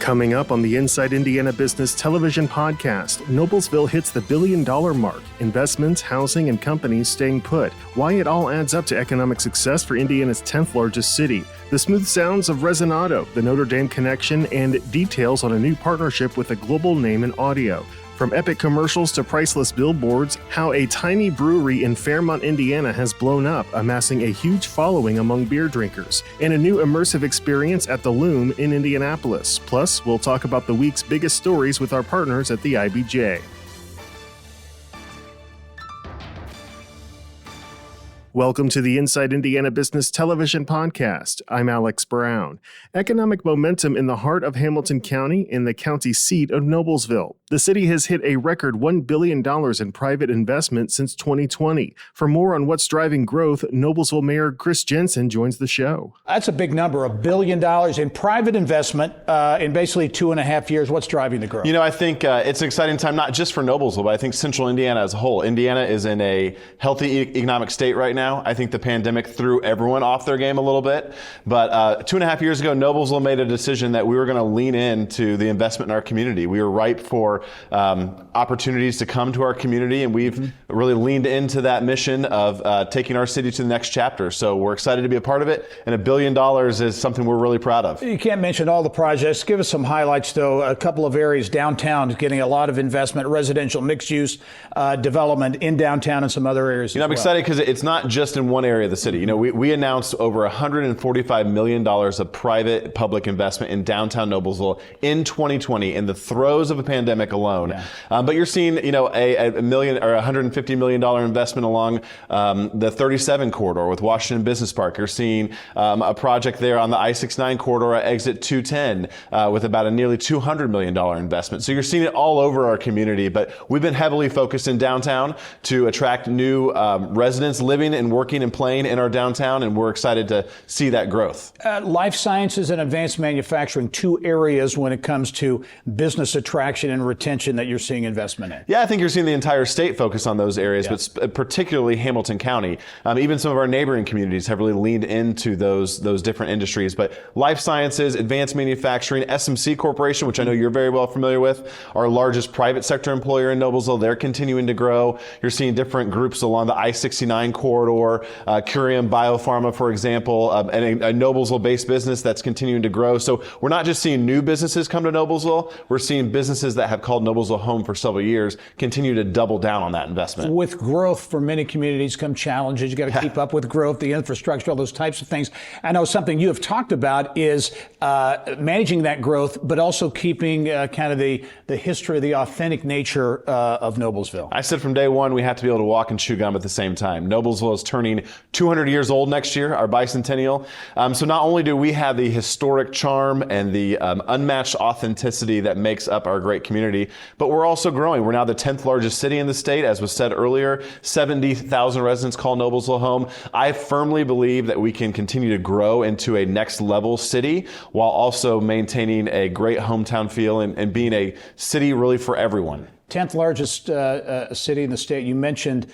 Coming up on the Inside Indiana Business Television podcast, Noblesville hits the $1 billion mark. Investments, housing, and companies staying put. Why it all adds up to economic success for Indiana's 10th largest city. The smooth sounds of Resonado, the Notre Dame connection, and details on a new partnership with a global name in audio. From epic commercials to priceless billboards, how a tiny brewery in Fairmont, Indiana has blown up, amassing a huge following among beer drinkers, and a new immersive experience at the Lume in Indianapolis. Plus, we'll talk about the week's biggest stories with our partners at the IBJ. Welcome to the Inside Indiana Business Television podcast. I'm Alex Brown. Economic momentum in the heart of Hamilton County in the county seat of Noblesville. The city has hit a record $1 billion in private investment since 2020. For more on what's driving growth, Noblesville Mayor Chris Jensen joins the show. That's a big number, $1 billion in private investment in basically 2.5 years. What's driving the growth? You know, I think it's an exciting time, not just for Noblesville, but I think central Indiana as a whole. Indiana is in a healthy economic state right now. I think the pandemic threw everyone off their game a little bit. But 2.5 years ago, Noblesville made a decision that we were going to lean into the investment in our community. We were ripe for opportunities to come to our community, and we've really leaned into that mission of taking our city to the next chapter. So we're excited to be a part of it, and $1 billion is something we're really proud of. You can't mention all the projects. Give us some highlights, though. A couple of areas downtown is getting a lot of investment, residential mixed-use development in downtown and some other areas. I'm excited because it's not just in one area of the city. You know, we announced over $145 million of private public investment in downtown Noblesville in 2020 in the throes of a pandemic alone. Yeah. But you're seeing, you know, a million or $150 million investment along the 37 corridor with Washington Business Park. You're seeing a project there on the I-69 corridor at exit 210 with about a nearly $200 million investment. So you're seeing it all over our community, but we've been heavily focused in downtown to attract new residents living and working and playing in our downtown, and we're excited to see that growth. Life sciences and advanced manufacturing, two areas when it comes to business attraction and retention that you're seeing investment in. Yeah, I think you're seeing the entire state focus on those areas, but particularly Hamilton County. Even some of our neighboring communities have really leaned into those different industries. But life sciences, advanced manufacturing, SMC Corporation, which I know you're very well familiar with, our largest private sector employer in Noblesville, they're continuing to grow. You're seeing different groups along the I-69 corridor, Curium Biopharma, for example, and a Noblesville-based business that's continuing to grow. So we're not just seeing new businesses come to Noblesville, we're seeing businesses that have called Noblesville home for several years continue to double down on that investment. With growth for many communities come challenges. You got to keep up with growth, the infrastructure, all those types of things. I know something you have talked about is managing that growth, but also keeping kind of the history, the authentic nature of Noblesville. I said from day one, we have to be able to walk and chew gum at the same time. Noblesville is turning 200 years old next year, our bicentennial. So not only do we have the historic charm and the unmatched authenticity that makes up our great community, but we're also growing. We're now the 10th largest city in the state, as was said earlier. 70,000 residents call Noblesville home. I firmly believe that we can continue to grow into a next level city while also maintaining a great hometown feel and being a city really for everyone. 10th largest city in the state. You mentioned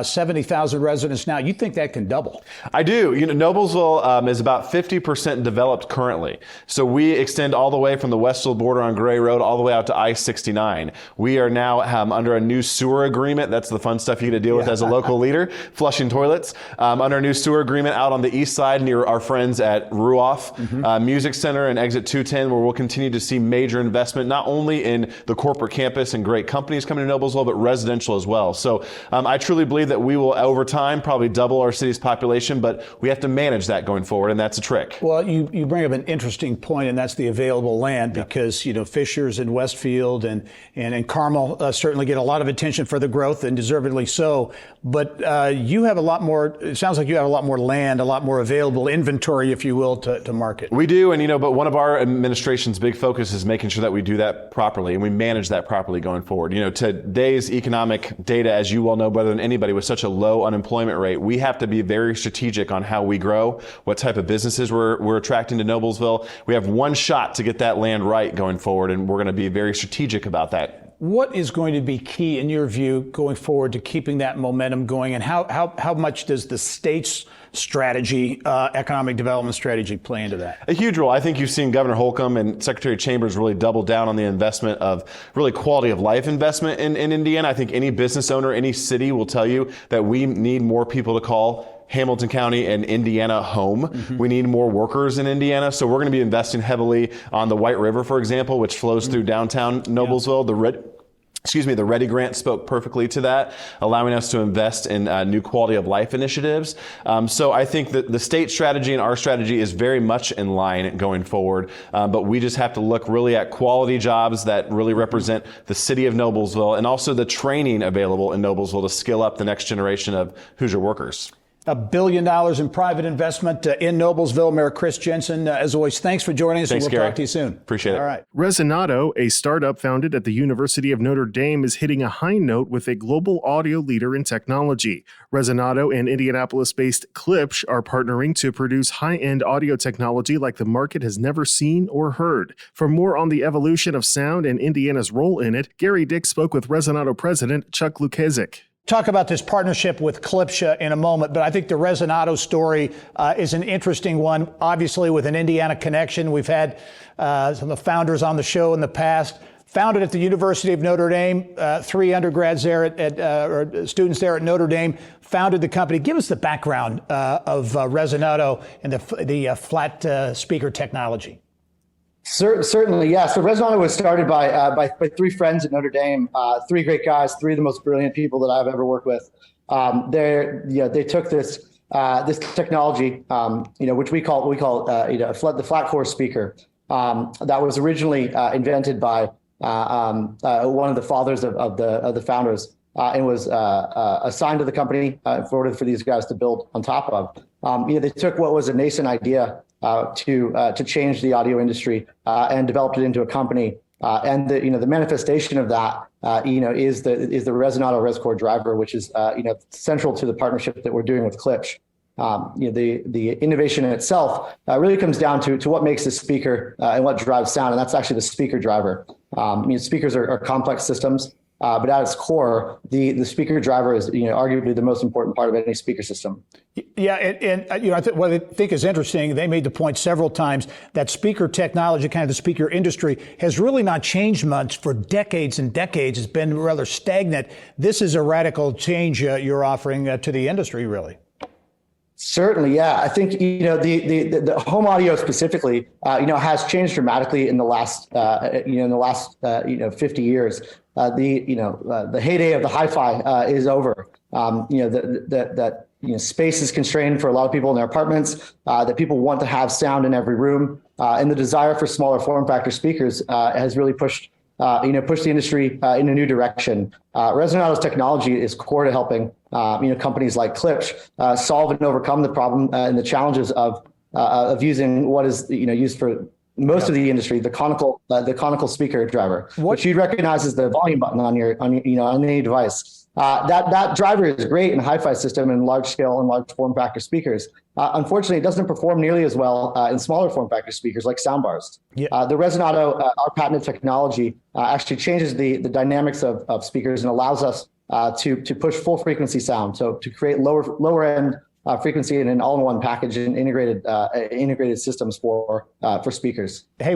70,000 residents now. You think that can double? I do. You know, Noblesville is about 50% developed currently. So we extend all the way from the Westville border on Gray Road all the way out to I-69. We are now under a new sewer agreement. That's the fun stuff you get to deal with as a local leader, flushing toilets. Under a new sewer agreement out on the east side near our friends at Ruoff Music Center and Exit 210, where we'll continue to see major investment, not only in the corporate campus and great companies coming to Noblesville, but residential as well. So I truly believe that we will, over time, probably double our city's population, but we have to manage that going forward, and that's a trick. Well, you bring up an interesting point, and that's the available land, because, you know, Fishers and Westfield and Carmel certainly get a lot of attention for the growth, and deservedly so. But you have a lot more, it sounds like you have a lot more land, a lot more available inventory, if you will, to market. We do, and, you know, but one of our administration's big focus is making sure that we do that properly, and we manage that properly going forward. You know, today's economic data, as you well know better than anybody, with such a low unemployment rate, we have to be very strategic on how we grow, what type of businesses we're attracting to Noblesville. We have one shot to get that land right going forward, and we're going to be very strategic about that. What is going to be key in your view going forward to keeping that momentum going, and how much does the state's strategy, economic development strategy, play into that? A huge role. I think you've seen Governor Holcomb and Secretary Chambers really double down on the investment of really quality of life investment in Indiana. I think any business owner, any city will tell you that we need more people to call Hamilton County and Indiana home. Mm-hmm. We need more workers in Indiana. So we're going to be investing heavily on the White River, for example, which flows through downtown Noblesville. The Ready Grant spoke perfectly to that, allowing us to invest in new quality of life initiatives. So I think that the state strategy and our strategy is very much in line going forward. But we just have to look really at quality jobs that really represent the city of Noblesville, and also the training available in Noblesville to skill up the next generation of Hoosier workers. $1 billion in private investment in Noblesville. Mayor Chris Jensen, as always, thanks for joining us. Thanks, and we'll Gary. talk to you soon. Appreciate it. All right. Resonado, a startup founded at the University of Notre Dame, is hitting a high note with a global audio leader in technology. Resonado and Indianapolis-based Klipsch are partnering to produce high-end audio technology like the market has never seen or heard. For more on the evolution of sound and Indiana's role in it, Gary Dick spoke with Resonado president Chuck Lukezik. Talk about this partnership with Klipsch in a moment, but I think the Resonado story is an interesting one, obviously with an Indiana connection. We've had some of the founders on the show in the past. Founded at the University of Notre Dame, 3 undergrads there or students there at Notre Dame, founded the company. Give us the background of Resonado and the flat speaker technology. Certainly, yeah. So Resonado was started by 3 friends at Notre Dame, 3 great guys, 3 of the most brilliant people that I've ever worked with. They took this technology, which we call the flat core speaker, that was originally invented by one of the fathers of the founders, and was assigned to the company in order for these guys to build on top of. They took what was a nascent idea to change the audio industry and developed it into a company. And the manifestation of that is the Resonado ResCore driver, which is central to the partnership that we're doing with Klipsch. The innovation in itself really comes down to what makes the speaker and what drives sound, and that's actually the speaker driver. Speakers are complex systems. But at its core, the speaker driver is, arguably the most important part of any speaker system. Yeah, and what I think is interesting, they made the point several times that speaker technology, kind of the speaker industry, has really not changed much for decades and decades. It's been rather stagnant. This is a radical change you're offering to the industry, really. Certainly, yeah. I think the home audio specifically, has changed dramatically in the last 50 years. The heyday of the hi-fi is over. Space is constrained for a lot of people in their apartments. That people want to have sound in every room, and the desire for smaller form factor speakers has really pushed the industry in a new direction. Resonado's technology is core to helping companies like Klipsch solve and overcome the problem and the challenges of using what is used for most of the industry, the conical speaker driver, which you'd recognize as the volume button on any device. That driver is great in a hi-fi system and large scale and large form factor speakers. Unfortunately, it doesn't perform nearly as well in smaller form factor speakers like soundbars. Yeah. The Resonado, our patented technology, actually changes the dynamics of speakers and allows us to push full frequency sound. So to create lower end frequency in an all-in-one package and integrated systems for speakers. Hey,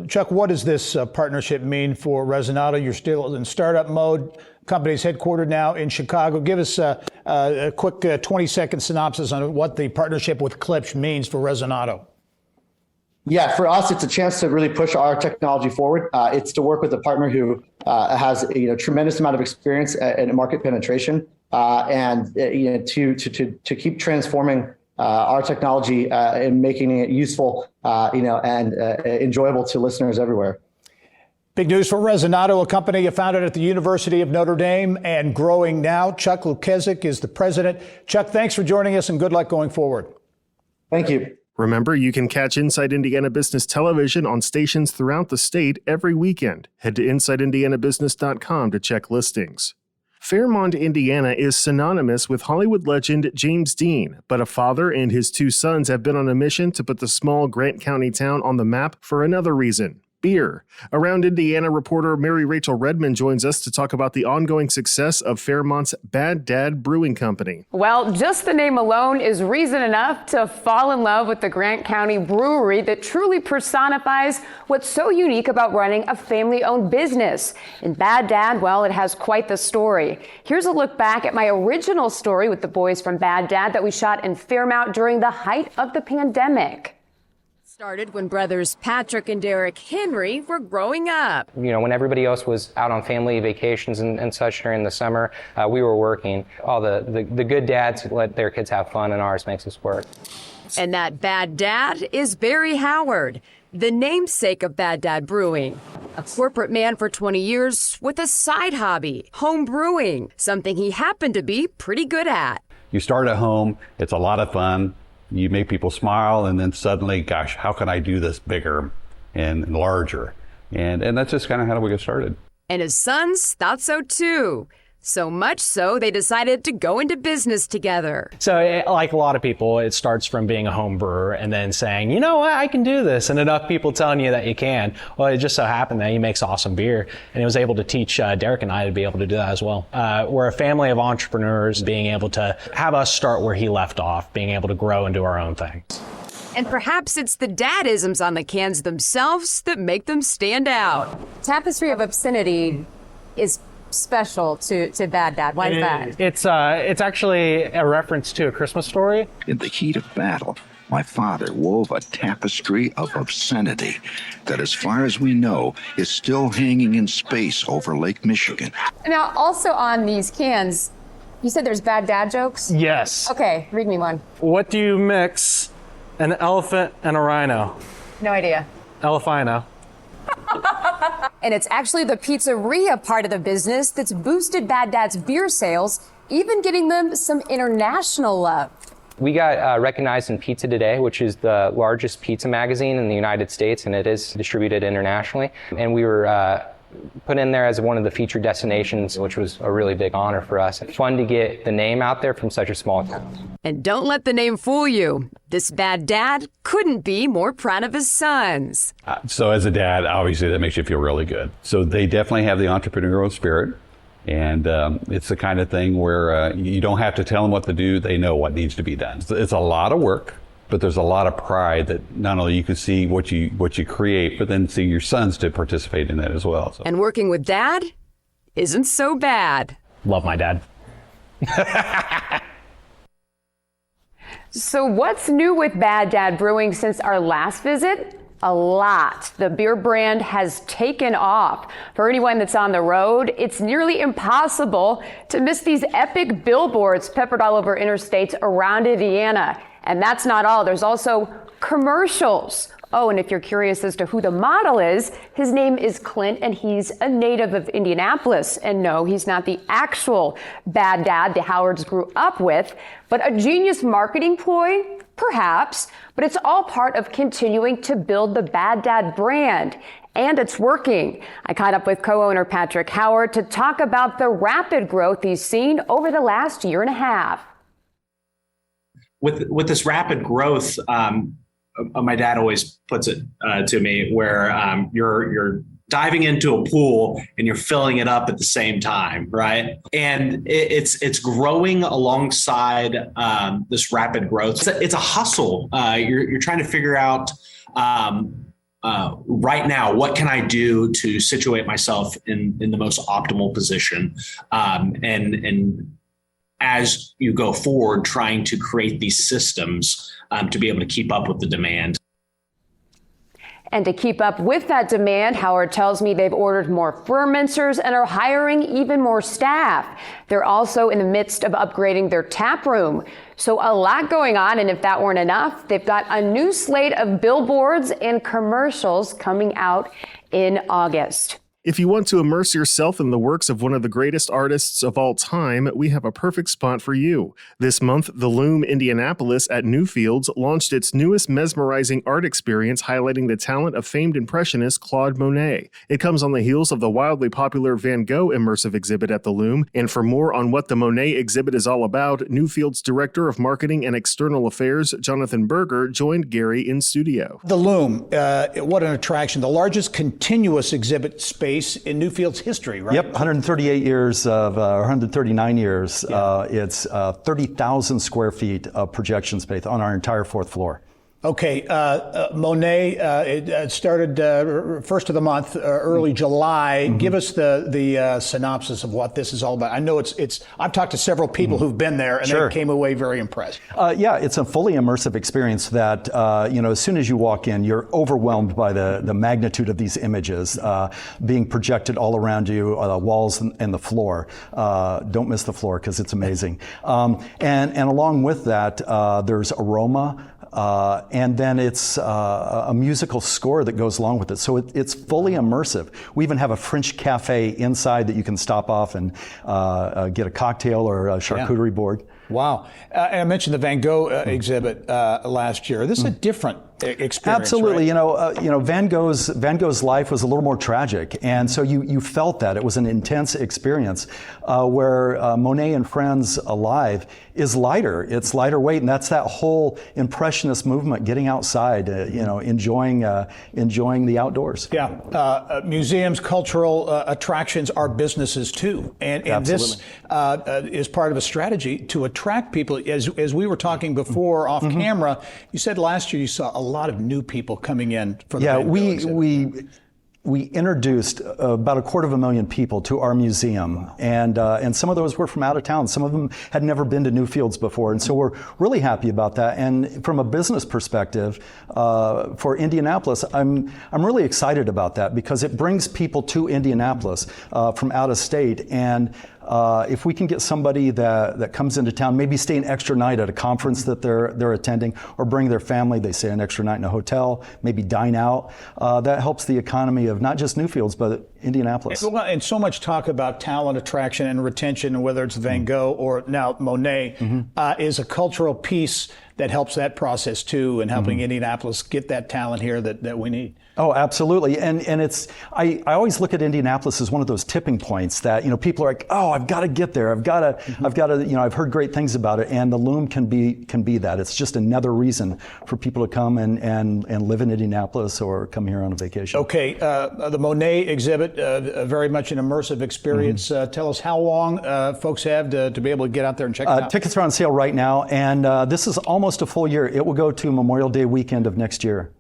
Chuck, what does this partnership mean for Resonado? You're still in startup mode. Company's headquartered now in Chicago. Give us a quick 20-second synopsis on what the partnership with Klipsch means for Resonado. Yeah, for us, it's a chance to really push our technology forward. It's to work with a partner who has a tremendous amount of experience in market penetration, and to keep transforming our technology and making it useful, and enjoyable to listeners everywhere. Big news for Resonado, a company you founded at the University of Notre Dame and growing now. Chuck Lukezik is the president. Chuck, thanks for joining us and good luck going forward. Thank you. Remember, you can catch Inside Indiana Business Television on stations throughout the state every weekend. Head to InsideIndianaBusiness.com to check listings. Fairmont, Indiana is synonymous with Hollywood legend James Dean, but a father and his 2 sons have been on a mission to put the small Grant County town on the map for another reason. beer. Around Indiana reporter Mary Rachel Redmond joins us to talk about the ongoing success of Fairmont's Bad Dad Brewing Company. Well, just the name alone is reason enough to fall in love with the Grant County brewery that truly personifies what's so unique about running a family-owned business. And Bad Dad, well, it has quite the story. Here's a look back at my original story with the boys from Bad Dad that we shot in Fairmont during the height of the pandemic. Started when brothers Patrick and Derek Henry were growing up. You know, when everybody else was out on family vacations and such during the summer, we were working. All the good dads let their kids have fun, and ours makes us work. And that Bad Dad is Barry Howard, the namesake of Bad Dad Brewing. A corporate man for 20 years with a side hobby, home brewing, something he happened to be pretty good at. You start at home, it's a lot of fun. You make people smile, and then suddenly, gosh, how can I do this bigger and larger? And that's just kind of how we get started. And his sons thought so too. So much so, they decided to go into business together. So like a lot of people, it starts from being a home brewer and then saying, you know what, I can do this. And enough people telling you that you can. Well, it just so happened that he makes awesome beer. And he was able to teach Derek and I to be able to do that as well. We're a family of entrepreneurs, being able to have us start where he left off, being able to grow and do our own thing. And perhaps it's the dadisms on the cans themselves that make them stand out. Tapestry of Obscenity is special to Bad Dad. Why is that? It's actually a reference to A Christmas Story. In the heat of battle, my father wove a tapestry of obscenity that, as far as we know, is still hanging in space over Lake Michigan. Now, also on these cans, you said there's bad dad jokes? Yes. Okay, read me one. What do you mix an elephant and a rhino? No idea. Elephino. And it's actually the pizzeria part of the business that's boosted Bad Dad's beer sales, even getting them some international love. We got recognized in Pizza Today, which is the largest pizza magazine in the United States, and it is distributed internationally. And we were put in there as one of the featured destinations, which was a really big honor for us. Fun to get the name out there from such a small town. And don't let the name fool you. This Bad Dad couldn't be more proud of his sons. So as a dad, obviously that makes you feel really good. So they definitely have the entrepreneurial spirit. And it's the kind of thing where you don't have to tell them what to do. They know what needs to be done. It's a lot of work, but there's a lot of pride that not only you can see what you create, but then see your sons to participate in that as well. So. And working with Dad isn't so bad. Love my dad. So what's new with Bad Dad Brewing since our last visit? A lot. The beer brand has taken off. For anyone that's on the road, it's nearly impossible to miss these epic billboards peppered all over interstates around Indiana. And that's not all. There's also commercials. Oh, and if you're curious as to who the model is, his name is Clint, and he's a native of Indianapolis. And no, he's not the actual Bad Dad the Howards grew up with, but a genius marketing ploy, perhaps. But it's all part of continuing to build the Bad Dad brand. And it's working. I caught up with co-owner Patrick Howard to talk about the rapid growth he's seen over the last year and a half. With this rapid growth, my dad always puts it to me where you're diving into a pool and you're filling it up at the same time, right? And it's growing alongside this rapid growth. It's a hustle. You're trying to figure out right now, what can I do to situate myself in the most optimal position, and as you go forward, trying to create these systems to be able to keep up with the demand. And to keep up with that demand, Howard tells me they've ordered more fermenters and are hiring even more staff. They're also in the midst of upgrading their tap room. So a lot going on, and if that weren't enough, they've got a new slate of billboards and commercials coming out in August. If you want to immerse yourself in the works of one of the greatest artists of all time, we have a perfect spot for you. This month, the Lume Indianapolis at Newfields launched its newest mesmerizing art experience highlighting the talent of famed impressionist Claude Monet. It comes on the heels of the wildly popular Van Gogh immersive exhibit at the Lume, and for more on what the Monet exhibit is all about, Newfields Director of Marketing and External Affairs, Jonathan Berger, joined Gary in studio. The Lume, what an attraction. The largest continuous exhibit space in Newfield's history, right? Yep, 138 years of, 139 years. It's 30,000 square feet of projection space on our entire fourth floor. Okay, Monet, it started first of the month, early July. Give us the synopsis of what this is all about. I know it's. I've talked to several people who've been there, and they came away very impressed. Yeah, it's a fully immersive experience that as soon as you walk in, you're overwhelmed by the magnitude of these images being projected all around you, the walls and the floor. Don't miss the floor because it's amazing. And along with that, there's aroma. And then it's a musical score that goes along with it. So it's fully immersive. We even have a French cafe inside that you can stop off and get a cocktail or a charcuterie board. Wow. And I mentioned the Van Gogh exhibit last year. This is a different experience. Absolutely. Right? Van Gogh's life was a little more tragic. And so you felt that. It was an intense experience where Monet and Friends Alive is lighter. It's lighter weight. And that's that whole impressionist movement, getting outside, enjoying the outdoors. Yeah. Museums, cultural attractions are businesses too. And this is part of a strategy to attract people. As we were talking before off camera, you said last year you saw a lot of new people coming in for the Van Gogh exhibit. We introduced about 250,000 people to our museum, and some of those were from out of town. Some of them had never been to Newfields before, and so we're really happy about that. And from a business perspective, for Indianapolis, I'm really excited about that because it brings people to Indianapolis from out of state. And if we can get somebody that comes into town, maybe stay an extra night at a conference that they're attending, or bring their family, they stay an extra night in a hotel, maybe dine out, that helps the economy of not just Newfields, but Indianapolis. And so much talk about talent attraction and retention, whether it's Van Gogh or now Monet, is a cultural piece that helps that process too, and helping Indianapolis get that talent here that we need. Oh, absolutely. And it's, I always look at Indianapolis as one of those tipping points that, people are like, oh, I've got to get there. I've got to, I've heard great things about it. And the Lume can be that. It's just another reason for people to come and live in Indianapolis or come here on a vacation. Okay. The Monet exhibit, very much an immersive experience. Tell us how long folks have to be able to get out there and check it out. Tickets are on sale right now. And this is almost a full year. It will go to Memorial Day weekend of next year.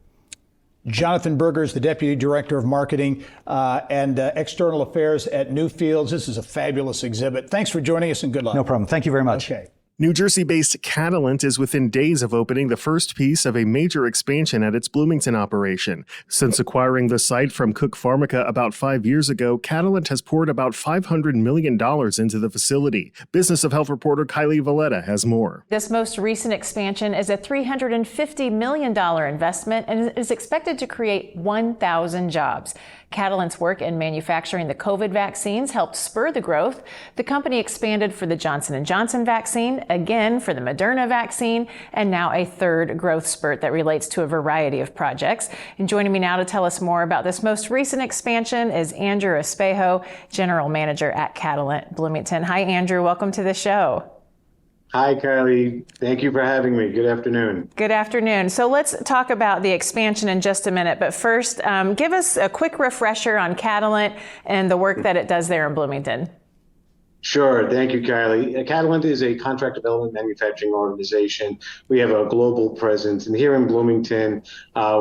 Jonathan Berger is the Deputy Director of Marketing and External Affairs at Newfields. This is a fabulous exhibit. Thanks for joining us and good luck. No problem. Thank you very much. Okay. New Jersey-based Catalent is within days of opening the first piece of a major expansion at its Bloomington operation. Since acquiring the site from Cook Pharmica about 5 years ago, Catalent has poured about $500 million into the facility. Business of Health reporter Kylie Valletta has more. This most recent expansion is a $350 million investment and is expected to create 1,000 jobs. Catalent's work in manufacturing the COVID vaccines helped spur the growth. The company expanded for the Johnson & Johnson vaccine, again for the Moderna vaccine, and now a third growth spurt that relates to a variety of projects. And joining me now to tell us more about this most recent expansion is Andrew Espejo, General Manager at Catalent Bloomington. Hi, Andrew. Welcome to the show. Hi, Kylie. Thank you for having me. Good afternoon. Good afternoon. So let's talk about the expansion in just a minute. But first, give us a quick refresher on Catalent and the work that it does there in Bloomington. Sure. Thank you, Kylie. Catalent is a contract development manufacturing organization. We have a global presence. And here in Bloomington,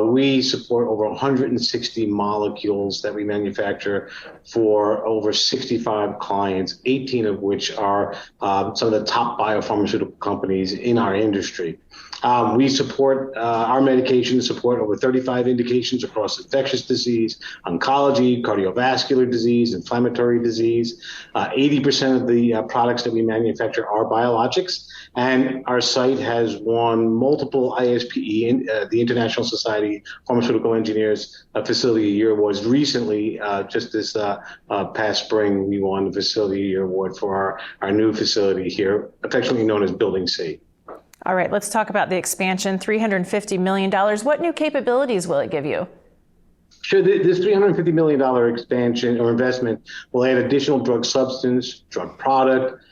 we support over 160 molecules that we manufacture for over 65 clients, 18 of which are some of the top biopharmaceutical companies in our industry. We support our medications support over 35 indications across infectious disease, oncology, cardiovascular disease, inflammatory disease. 80% of the products that we manufacture are biologics, and our site has won multiple ISPE, the International Society of Pharmaceutical Engineers Facility of the Year awards. Recently, just this past spring, we won the Facility of the Year award for our new facility here, affectionately known as Building C. All right, let's talk about the expansion, $350 million. What new capabilities will it give you? Sure. This $350 million expansion or investment will add additional drug substance, drug product,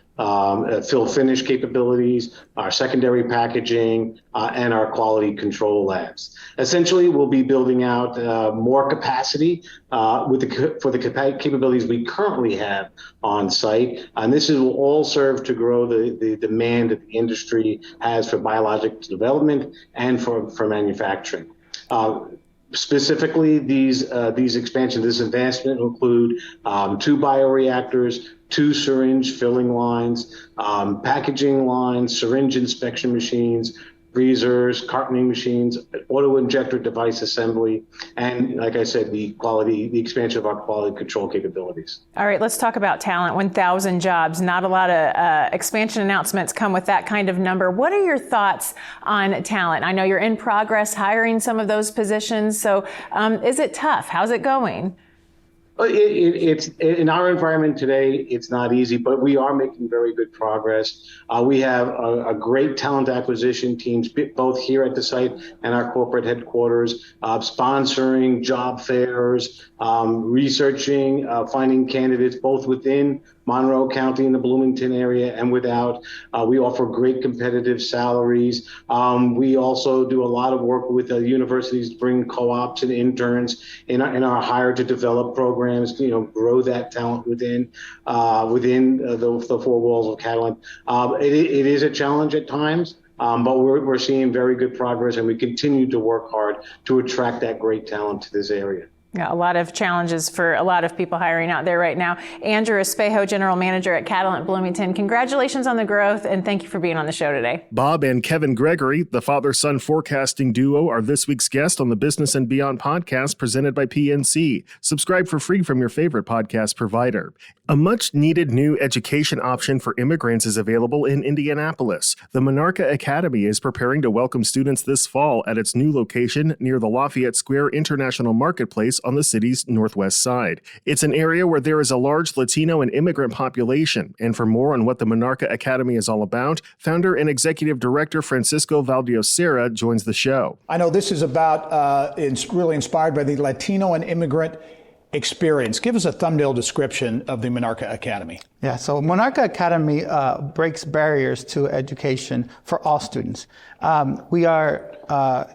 fill finish capabilities, our secondary packaging, and our quality control labs. Essentially, we'll be building out more capacity for the capabilities we currently have on site. And this will all serve to grow the demand that the industry has for biologic development and for manufacturing. Specifically, these expansions, this advancement will include 2 bioreactors, 2 syringe filling lines, packaging lines, syringe inspection machines, freezers, cartoning machines, auto-injector device assembly, and like I said, the expansion of our quality control capabilities. All right, let's talk about talent. 1,000 jobs. Not a lot of expansion announcements come with that kind of number. What are your thoughts on talent? I know you're in progress hiring some of those positions. So is it tough? How's it going? It's in our environment today, it's not easy, but we are making very good progress. We have a great talent acquisition teams, both here at the site and our corporate headquarters, sponsoring job fairs, researching, finding candidates both within Monroe County in the Bloomington area and without. We offer great competitive salaries. We also do a lot of work with the universities to bring co-ops and interns in our hire to develop programs, grow that talent within the 4 walls of Catalent. It is a challenge at times, but we're seeing very good progress, and we continue to work hard to attract that great talent to this area. Yeah, a lot of challenges for a lot of people hiring out there right now. Andrew Espejo, General Manager at Catalent Bloomington, congratulations on the growth, and thank you for being on the show today. Bob and Kevin Gregory, the father-son forecasting duo, are this week's guest on the Business and Beyond podcast presented by PNC. Subscribe for free from your favorite podcast provider. A much-needed new education option for immigrants is available in Indianapolis. The Monarca Academy is preparing to welcome students this fall at its new location near the Lafayette Square International Marketplace on the city's northwest side. It's an area where there is a large Latino and immigrant population. And for more on what the Monarca Academy is all about, founder and executive director Francisco Valdiosera joins the show. I know this is about, it's really inspired by the Latino and immigrant experience. Give us a thumbnail description of the Monarca Academy. Yeah, so Monarca Academy breaks barriers to education for all students. We are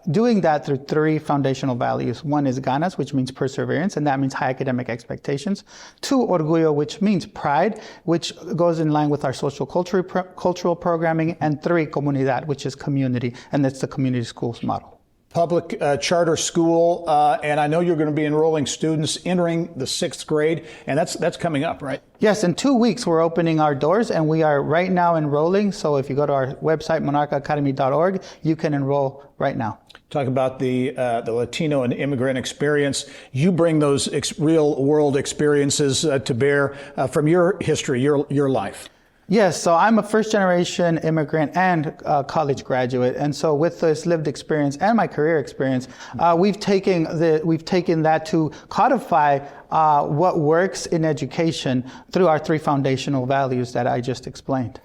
doing that through 3 foundational values. One is ganas, which means perseverance, and that means high academic expectations. 2, orgullo, which means pride, which goes in line with our social cultural programming. And 3, comunidad, which is community, and that's the community schools model. Public charter school, and I know you're going to be enrolling students entering the 6th grade, and that's coming up, right? Yes, in 2 weeks we're opening our doors, and we are right now enrolling. So if you go to our website, monarcaacademy.org, you can enroll right now. Talk about the Latino and immigrant experience. You bring those real world experiences to bear from your history, your life. Yes, so I'm a first-generation immigrant and college graduate, and so with this lived experience and my career experience, we've taken that to codify what works in education through our 3 foundational values that I just explained.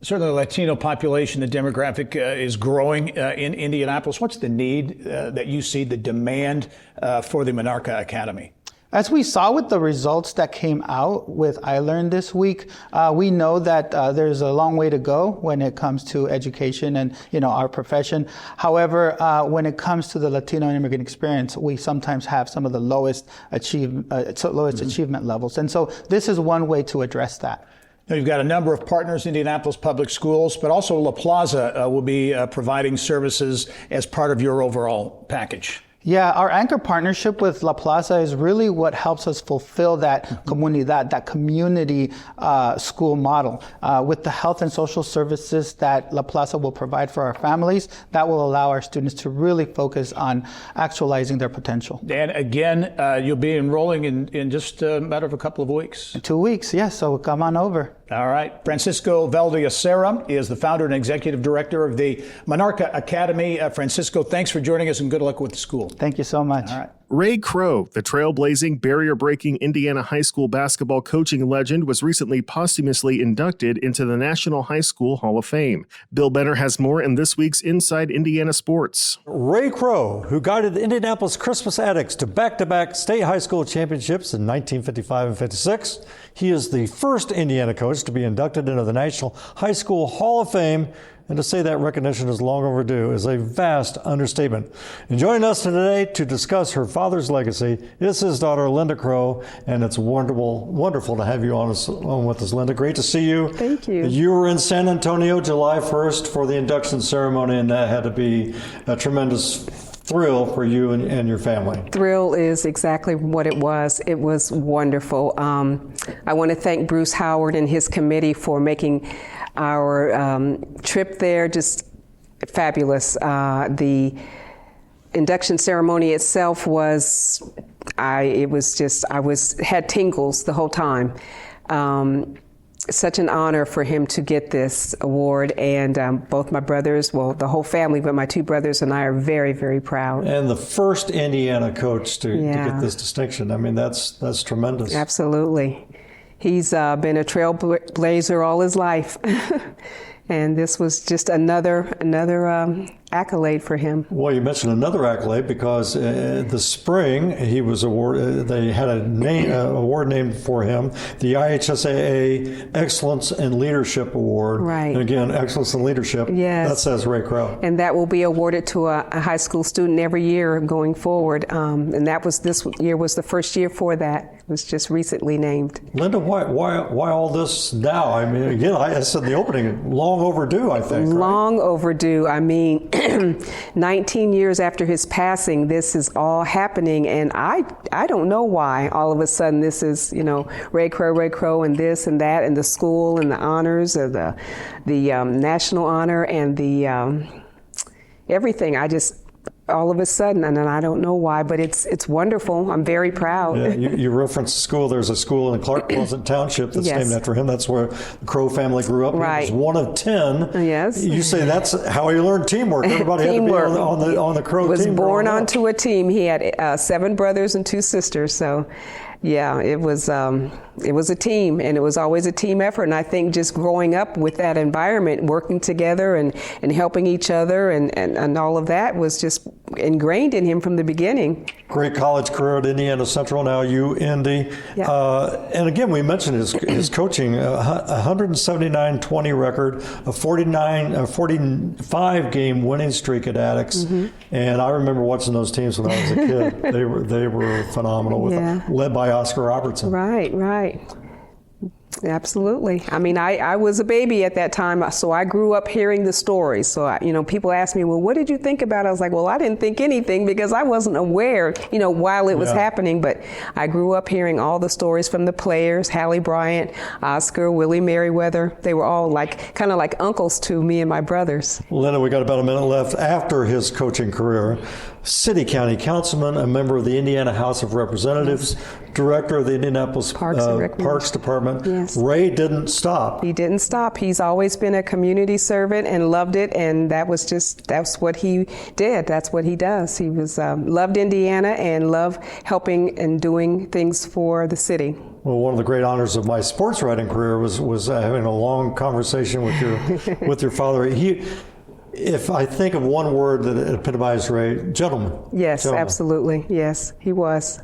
Certainly, the Latino population, the demographic is growing in Indianapolis. What's the need that you see, the demand for the Monarca Academy? As we saw with the results that came out with iLearn this week, we know that there's a long way to go when it comes to education and our profession. However, when it comes to the Latino immigrant experience, we sometimes have some of the lowest achievement levels, and so this is one way to address that. Now, you've got a number of partners, Indianapolis Public Schools, but also La Plaza will be providing services as part of your overall package. Yeah, our anchor partnership with La Plaza is really what helps us fulfill that community school model. With the health and social services that La Plaza will provide for our families, that will allow our students to really focus on actualizing their potential. And again, you'll be enrolling in just a matter of a couple of weeks. 2 weeks, yes, so come on over. All right. Francisco Valdez-Serra is the founder and executive director of the Monarca Academy. Francisco, thanks for joining us and good luck with the school. Thank you so much. All right. Ray Crow, the trailblazing, barrier-breaking Indiana high school basketball coaching legend, was recently posthumously inducted into the National High School Hall of Fame. Bill Benner has more in this week's Inside Indiana Sports. Ray Crow, who guided the Indianapolis Christmas Addicts to back-to-back state high school championships in 1955 and 56. He is the first Indiana coach to be inducted into the National High School Hall of Fame. And to say that recognition is long overdue is a vast understatement. And joining us today to discuss her father's legacy is his daughter, Linda Crow. And it's wonderful to have you on with us, Linda. Great to see you. Thank you. You were in San Antonio July 1st for the induction ceremony, and that had to be a tremendous thrill for you and your family. Thrill is exactly what it was. It was wonderful. I want to thank Bruce Howard and his committee for making our trip there just fabulous. The induction ceremony itself was, had tingles the whole time. Such an honor for him to get this award, and both my brothers, well, the whole family, but my two brothers and I are very, very proud. And the first Indiana coach to get this distinction. I mean, that's tremendous. Absolutely. He's been a trailblazer all his life. And this was just another accolade for him. Well, you mentioned another accolade because the spring he was awarded. They had an award named for him, the IHSAA Excellence in Leadership Award. Right. And again, Excellence in Leadership. Yes. That says Ray Crow. And that will be awarded to a high school student every year going forward. And this year was the first year for that. It was just recently named. Linda, why all this now? I mean, again, I said in the opening, long overdue, I think. Long overdue. I mean, 19 years after his passing, this is all happening, and I don't know why all of a sudden this is, Ray Crow and this and that and the school and the honors of the national honor and the everything. All of a sudden, and I don't know why, but it's wonderful. I'm very proud. Yeah, you referenced the school. There's a school in Clark Pleasant Township that's named after him. That's where the Crow family grew up. Right. He was one of 10. Yes. You say that's how he learned teamwork. Everybody teamwork. had to be on the Crow team. Was born onto a team. He had 7 brothers and 2 sisters. So, yeah, it was a team, and it was always a team effort. And I think just growing up with that environment, working together and helping each other and all of that was just ingrained in him from the beginning. Great college career at Indiana Central, now Indy. Yeah. And again, we mentioned his coaching, 179-20 record, a 45-game winning streak at Addicts. Mm-hmm. And I remember watching those teams when I was a kid. They were phenomenal, led by Oscar Robertson. Right. Absolutely. I mean, I was a baby at that time, so I grew up hearing the stories. So, people ask me, well, what did you think about it? I was like, well, I didn't think anything because I wasn't aware, while it was happening. But I grew up hearing all the stories from the players, Hallie Bryant, Oscar, Willie Merriweather. They were all kind of like uncles to me and my brothers. Linda, we got about a minute left. After his coaching career, city county councilman, a member of the Indiana House of Representatives, director of the Indianapolis Parks Department. Yes. Ray didn't stop. He didn't stop. He's always been a community servant and loved it, and that's what he did. That's what he does. He was loved Indiana and loved helping and doing things for the city. Well, one of the great honors of my sports writing career was having a long conversation with your father. If I think of one word that epitomized Ray, gentleman. Yes, gentleman. Absolutely. Yes, he was.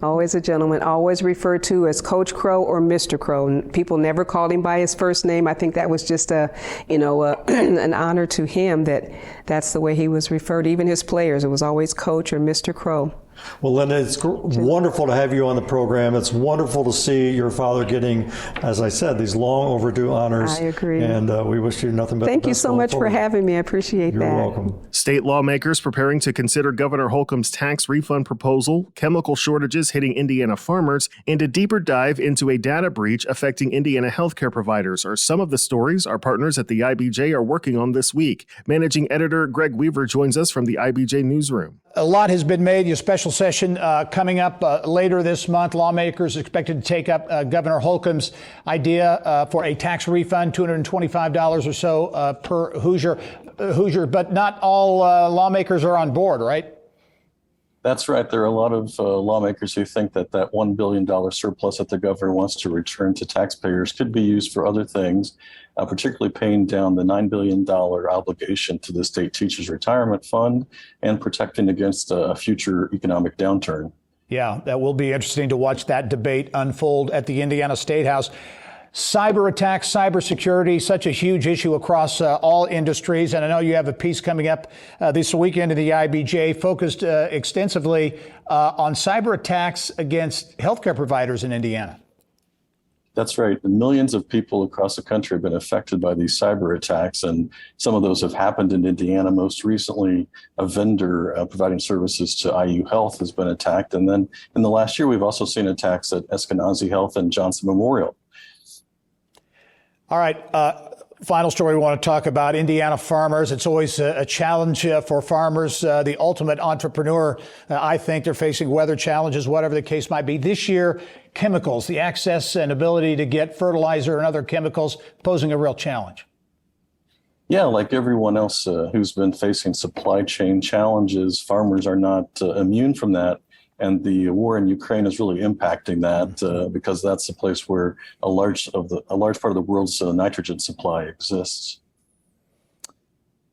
Always a gentleman, always referred to as Coach Crow or Mr. Crow. People never called him by his first name. I think that was just an honor to him that's the way he was referred. Even his players, it was always Coach or Mr. Crow. Well, Linda, it's wonderful to have you on the program. It's wonderful to see your father getting, as I said, these long overdue honors. I agree. And we wish you nothing but Thank the you best so going much forward. for having me. I appreciate that. You're welcome. State lawmakers preparing to consider Governor Holcomb's tax refund proposal, chemical shortages hitting Indiana farmers, and a deeper dive into a data breach affecting Indiana healthcare providers are some of the stories our partners at the IBJ are working on this week. Managing editor Greg Weaver joins us from the IBJ newsroom. A lot has been made. Your special session coming up later this month. Lawmakers expected to take up Governor Holcomb's idea for a tax refund, $225 or so per Hoosier. But not all lawmakers are on board, right? That's right. There are a lot of lawmakers who think that that $1 billion surplus that the governor wants to return to taxpayers could be used for other things, particularly paying down the $9 billion obligation to the state teachers retirement fund and protecting against a future economic downturn. Yeah, that will be interesting to watch that debate unfold at the Indiana State House. Cyber attacks, cybersecurity, such a huge issue across all industries. And I know you have a piece coming up this weekend in the IBJ focused extensively on cyber attacks against healthcare providers in Indiana. That's right. Millions of people across the country have been affected by these cyber attacks, and some of those have happened in Indiana. Most recently, a vendor providing services to IU Health has been attacked. And then in the last year, we've also seen attacks at Eskenazi Health and Johnson Memorial. All right. Final story we want to talk about, Indiana farmers. It's always a challenge for farmers, the ultimate entrepreneur. I think they're facing weather challenges, whatever the case might be. This year, chemicals, the access and ability to get fertilizer and other chemicals posing a real challenge. Yeah, like everyone else who's been facing supply chain challenges, farmers are not immune from that. And the war in Ukraine is really impacting that because that's the place where a large part of the world's nitrogen supply exists.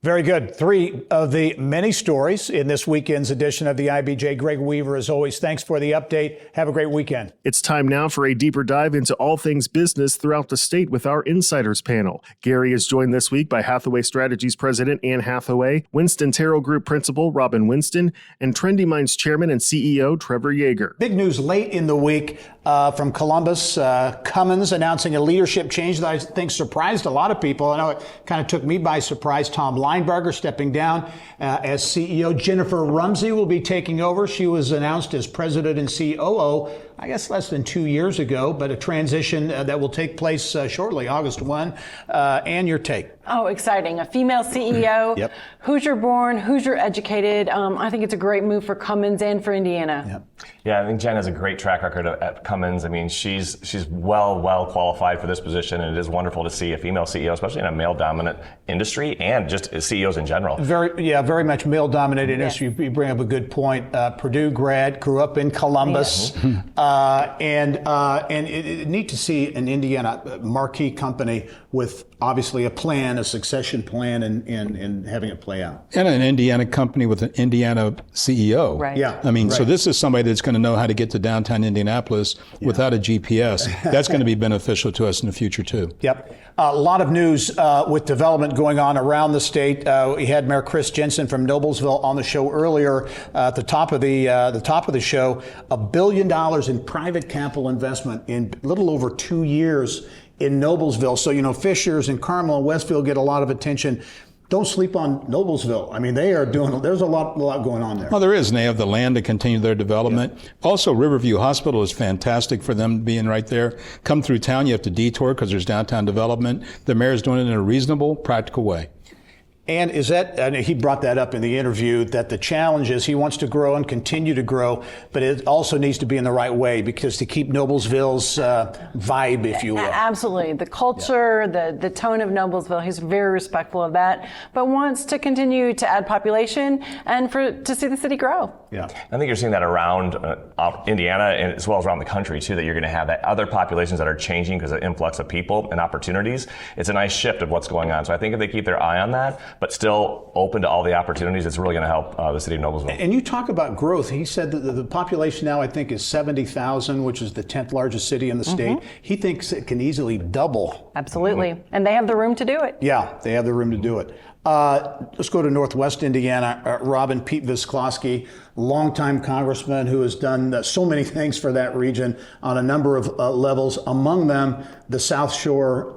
Very good. 3 of the many stories in this weekend's edition of the IBJ. Greg Weaver, as always, thanks for the update. Have a great weekend. It's time now for a deeper dive into all things business throughout the state with our Insiders panel. Gary is joined this week by Hathaway Strategies President Ann Hathaway, Winston Terrell Group Principal Robin Winston, and Trendy Minds Chairman and CEO Trevor Yeager. Big news late in the week from Columbus. Cummins announcing a leadership change that I think surprised a lot of people. I know it kind of took me by surprise. Tom Linebarger stepping down as CEO. Jennifer Rumsey will be taking over. She was announced as president and COO, I guess, less than 2 years ago, but a transition that will take place shortly, August 1. And your take. Oh, exciting. A female CEO, Yep. Hoosier born, Hoosier educated. I think it's a great move for Cummins and for Indiana. Yep. Yeah, I think Jen has a great track record at Cummins. I mean, she's well qualified for this position, and it is wonderful to see a female CEO, especially in a male-dominant industry, and just CEOs in general. Very much male-dominated industry. You bring up a good point. Purdue grad, grew up in Columbus, and neat to see an Indiana marquee company with obviously a plan, a succession plan, and having it play out. And an Indiana company with an Indiana CEO. Right. Yeah. I mean, right. so this is somebody that's going to know how to get to downtown Indianapolis without a GPS. That's going to be beneficial to us in the future, too. Yep. A lot of news with development going on around the state. We had Mayor Chris Jensen from Noblesville on the show earlier. At the top of the show, $1 billion in private capital investment in a little over 2 years in Noblesville. So, Fishers and Carmel and Westfield get a lot of attention. Don't sleep on Noblesville. I mean, there's a lot going on there. Well, there is, and they have the land to continue their development. Yeah. Also, Riverview Hospital is fantastic for them being right there. Come through town, you have to detour because there's downtown development. The mayor's doing it in a reasonable, practical way. And he brought that up in the interview, that the challenge is he wants to grow and continue to grow, but it also needs to be in the right way, because to keep Noblesville's vibe, if you will. Absolutely. The culture, the tone of Noblesville, he's very respectful of that, but wants to continue to add population and to see the city grow. Yeah. I think you're seeing that around Indiana and as well as around the country, too, that you're going to have that other populations that are changing because of influx of people and opportunities. It's a nice shift of what's going on. So I think if they keep their eye on that, but still open to all the opportunities, it's really going to help the city of Noblesville. And you talk about growth. He said that the population now, I think, is 70,000, which is the 10th largest city in the state. He thinks it can easily double. Absolutely. And they have the room to do it. Yeah, they have the room to do it. Let's go to Northwest Indiana. Robin Pete Visklosky, longtime congressman who has done so many things for that region on a number of levels, among them the South Shore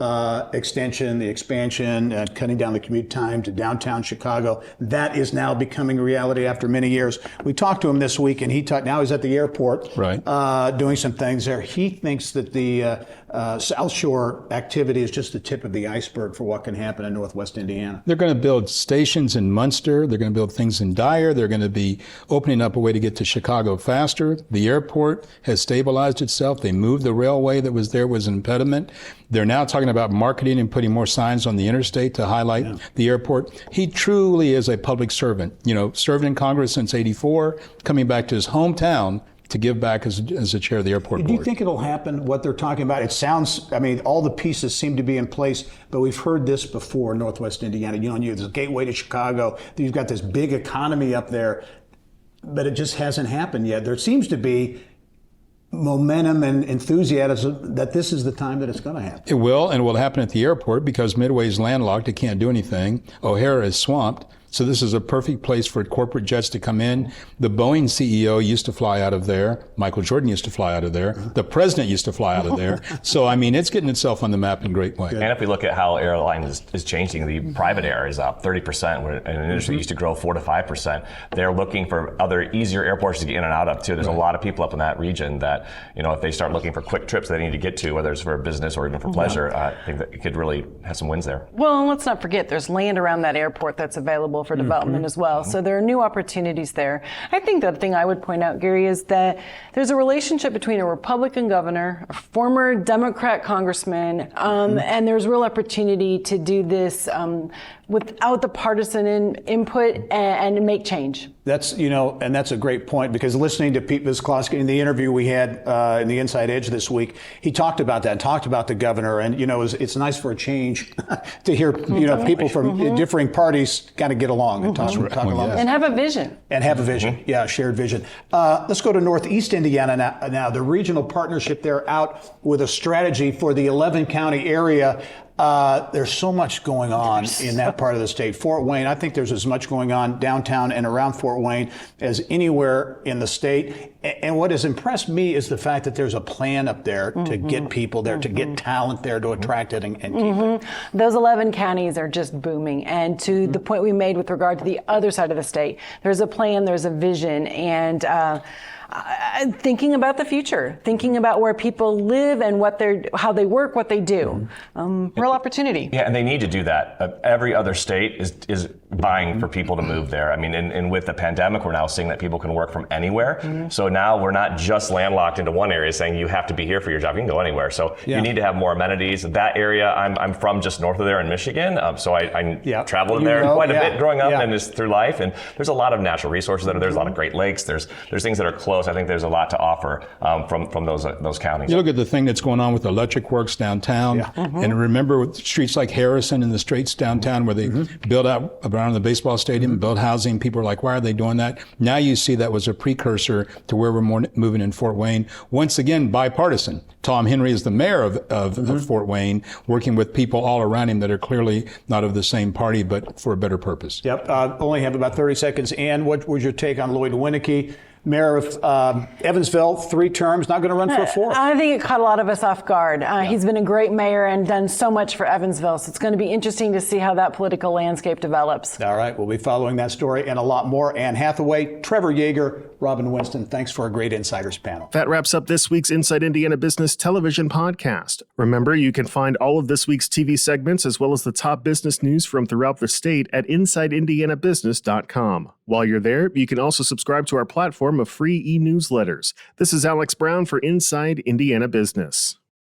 extension, the expansion, cutting down the commute time to downtown Chicago. That is now becoming reality after many years. We talked to him this week, and now he's at the airport doing some things there. He thinks that the South Shore activity is just the tip of the iceberg for what can happen in Northwest Indiana. They're going to build stations in Munster. They're going to build things in Dyer. They're going to be opening up a way to get to Chicago faster. The airport has stabilized itself. They moved the railway that was there was an impediment. They're now talking about marketing and putting more signs on the interstate to highlight the airport. He truly is a public servant. Served in Congress since '84, coming back to his hometown to give back as the chair of the airport board. Do you think it'll happen, what they're talking about? It sounds, all the pieces seem to be in place, but we've heard this before in Northwest Indiana. There's a gateway to Chicago. You've got this big economy up there, but it just hasn't happened yet. There seems to be momentum and enthusiasm that this is the time that it's going to happen. It will, and it will happen at the airport because Midway's landlocked. It can't do anything. O'Hara is swamped. So this is a perfect place for corporate jets to come in. The Boeing CEO used to fly out of there. Michael Jordan used to fly out of there. The president used to fly out of there. So, it's getting itself on the map in a great way. And if we look at how airlines is changing, the private air is up 30%, where an industry used to grow 4 to 5%. They're looking for other easier airports to get in and out of, too. There's a lot of people up in that region that, if they start looking for quick trips they need to get to, whether it's for business or even for pleasure, I think that it could really have some wins there. Well, and let's not forget, there's land around that airport that's available for development as well. So there are new opportunities there. I think the thing I would point out, Gary, is that there's a relationship between a Republican governor, a former Democrat congressman, and there's real opportunity to do this without the partisan input and make change. That's, and that's a great point, because listening to Pete Visklosky in the interview we had in the Inside Edge this week, he talked about that, talked about the governor, and, it's nice for a change to hear, people from differing parties kind of get along and talk along. And have a vision. And have a vision. Yeah, shared vision. Let's go to Northeast Indiana now. The regional partnership there out with a strategy for the 11-county area. There's so much going on in that part of the state. Fort Wayne, I think there's as much going on downtown and around Fort Wayne as anywhere in the state. And what has impressed me is the fact that there's a plan up there to get people there, to get talent there, to attract it and keep it. Those 11 counties are just booming. And to the point we made with regard to the other side of the state, there's a plan, there's a vision, and thinking about the future, thinking about where people live and how they work, what they do. Real opportunity. Yeah, and they need to do that. Every other state is vying for people to move there. And with the pandemic, we're now seeing that people can work from anywhere. So now we're not just landlocked into one area saying you have to be here for your job. You can go anywhere. So you need to have more amenities. That area, I'm from just north of there in Michigan. So I traveled there quite a bit growing up and just through life. And there's a lot of natural resources that are there. There's a lot of Great Lakes. There's things that are close. I think there's a lot to offer from those counties. You look at the thing that's going on with electric works downtown, and remember with streets like Harrison and the streets downtown where they built out around the baseball stadium, built housing. People are like, why are they doing that? Now you see that was a precursor to where we're moving in Fort Wayne. Once again, bipartisan. Tom Henry is the mayor of Fort Wayne, working with people all around him that are clearly not of the same party, but for a better purpose. Only have about 30 seconds. Ann, what was your take on Lloyd Winnicky? Mayor of Evansville, 3 terms, not going to run for a 4th. I think it caught a lot of us off guard. He's been a great mayor and done so much for Evansville, so it's going to be interesting to see how that political landscape develops. All right, we'll be following that story and a lot more. Anne Hathaway, Trevor Yeager, Robin Winston, thanks for a great Insiders panel. That wraps up this week's Inside Indiana Business television podcast. Remember, you can find all of this week's TV segments as well as the top business news from throughout the state at InsideIndianaBusiness.com. While you're there, you can also subscribe to our platform of free e-newsletters. This is Alex Brown for Inside Indiana Business.